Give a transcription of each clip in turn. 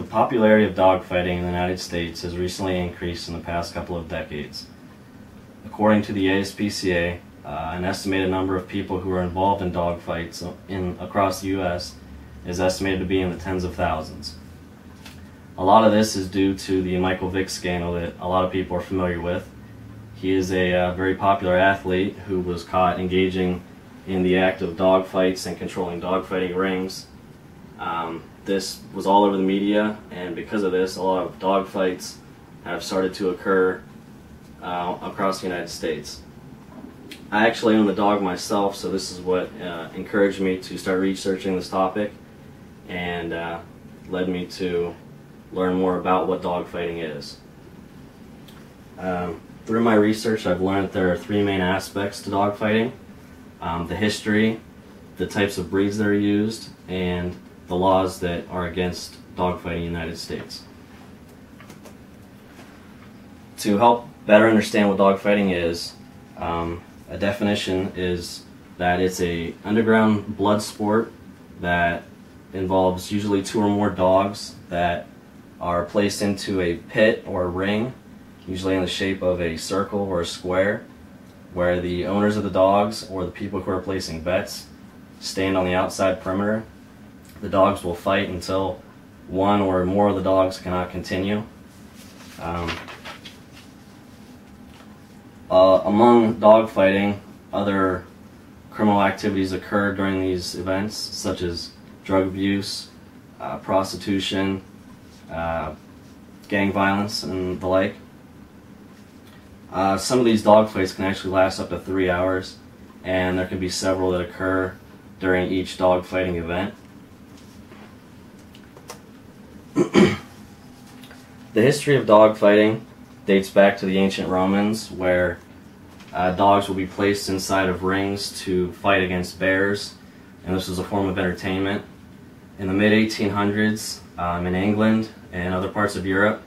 popularity of dogfighting in the United States has recently increased in the past couple of decades. According to the ASPCA, an estimated number of people who are involved in dogfights across the U.S. is estimated to be in the tens of thousands. A lot of this is due to the Michael Vick scandal that a lot of people are familiar with. He is a very popular athlete who was caught engaging in the act of dogfights and controlling dogfighting rings. This was all over the media, and because of this, a lot of dogfights have started to occur across the United States. I actually own the dog myself, so this is what encouraged me to start researching this topic and led me to learn more about what dogfighting is. Through my research, I've learned that there are three main aspects to dogfighting: the history, the types of breeds that are used, and the laws that are against dogfighting in the United States. To help better understand what dogfighting is, a definition is that it's an underground blood sport that involves usually two or more dogs that are placed into a pit or a ring, usually in the shape of a circle or a square, where the owners of the dogs or the people who are placing bets stand on the outside perimeter. The dogs will fight until one or more of the dogs cannot continue. Among dogfighting, other criminal activities occur during these events, such as drug abuse, prostitution, gang violence, and the like. Some of these dogfights can actually last up to 3 hours, and there can be several that occur during each dogfighting event. The history of dogfighting dates back to the ancient Romans, where dogs would be placed inside of rings to fight against bears, and this was a form of entertainment. In the mid-1800s, in England and other parts of Europe,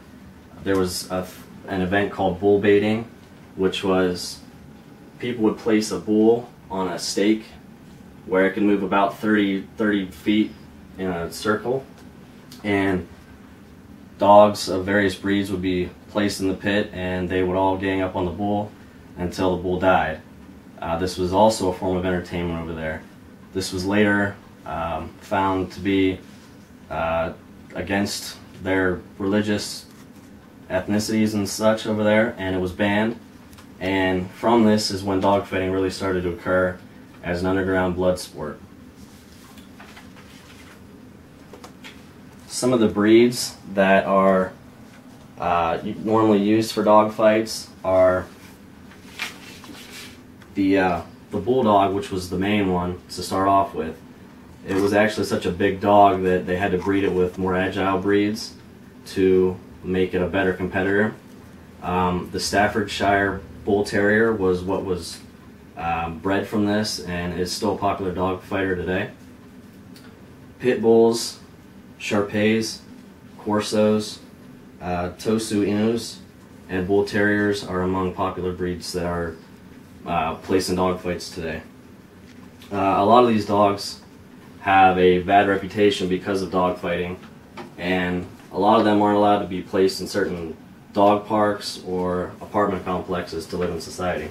there was an event called bull baiting, which was people would place a bull on a stake where it could move about 30 feet in a circle, and dogs of various breeds would be placed in the pit, and they would all gang up on the bull until the bull died. This was also a form of entertainment over there. This was later found to be against their religious ethnicities and such over there, and it was banned. And from this is when dogfighting really started to occur as an underground blood sport. Some of the breeds that are normally used for dogfights are the bulldog, which was the main one to start off with. It was actually such a big dog that they had to breed it with more agile breeds to make it a better competitor. The Staffordshire Bull Terrier was what was bred from this and is still a popular dog fighter today. Pit bulls, Sharpeis, Corsos, Tosu Inus, and Bull Terriers are among popular breeds that are placed in dogfights today. A lot of these dogs have a bad reputation because of dogfighting, and a lot of them aren't allowed to be placed in certain dog parks or apartment complexes to live in society.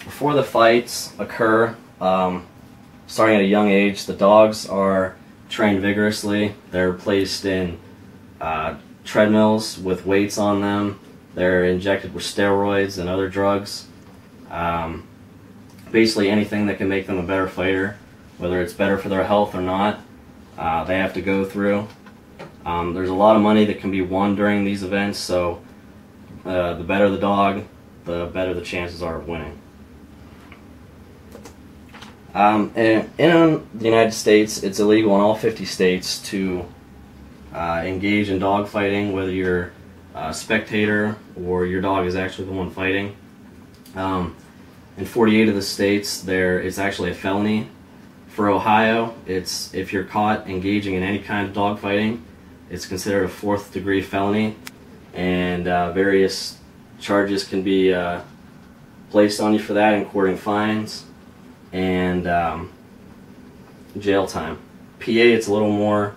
Before the fights occur, starting at a young age, the dogs are trained vigorously. They're placed in treadmills with weights on them. They're injected with steroids and other drugs. Basically anything that can make them a better fighter, whether it's better for their health or not, they have to go through. There's a lot of money that can be won during these events, so the better the dog, the better the chances are of winning. In the United States, it's illegal in all 50 states to engage in dog fighting, whether you're a spectator or your dog is actually the one fighting. In 48 of the states, it's actually a felony. For Ohio, if you're caught engaging in any kind of dog fighting, it's considered a 4th degree felony, and various charges can be placed on you for that, including fines and jail time. PA, it's a little more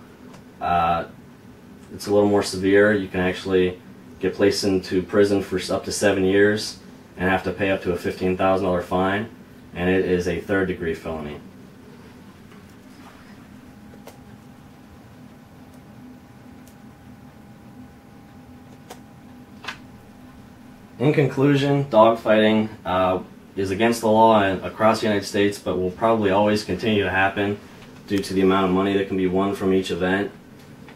severe. You can actually get placed into prison for up to 7 years and have to pay up to a $15,000 fine, and it is a third-degree felony. In conclusion, dogfighting is against the law across the United States, but will probably always continue to happen due to the amount of money that can be won from each event.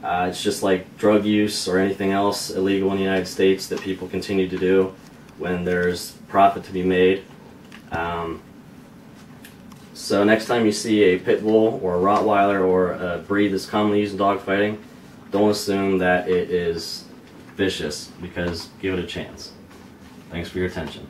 It's just like drug use or anything else illegal in the United States that people continue to do when there's profit to be made. So next time you see a pit bull or a Rottweiler or a breed that's commonly used in dogfighting, don't assume that it is vicious, because give it a chance. Thanks for your attention.